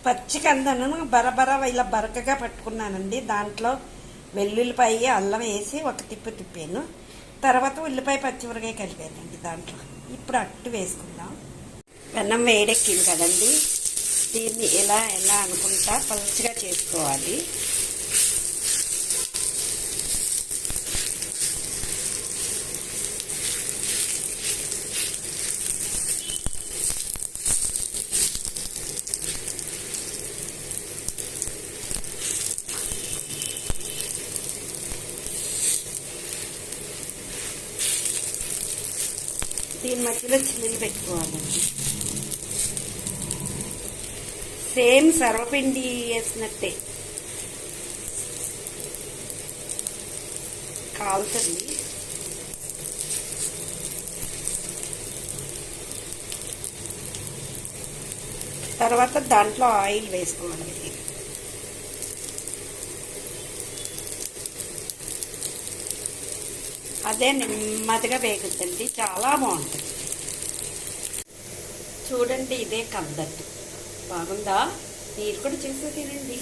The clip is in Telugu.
పచ్చి కందను బరబర ఇలా బరకగా పట్టుకున్నానండి. దాంట్లో వెల్లుల్లిపాయ అల్లం వేసి ఒక తిప్పాను. తర్వాత ఉల్లిపాయ పచ్చిమిరకాయ కలిపానండి దాంట్లో. ఇప్పుడు అట్టు వేసుకుందాం. పెనం వేడెక్కింది కదండి, దీన్ని ఎలా అనుకుంటా పలుచగా చేసుకోవాలి. దీని మధ్యలో చిల్లులు పెట్టుకోవాలండి. సేమ్ సర్వపిండి వేసినట్టే కాలుతుంది. తర్వాత దాంట్లో ఆయిల్ వేసుకోవాలి. అదే నెమ్మదిగా వేగుద్దండి, చాలా బాగుంటుంది. చూడండి, ఇదే కందట్టు. బాగుందా? మీరు కూడా చేసి తినండి.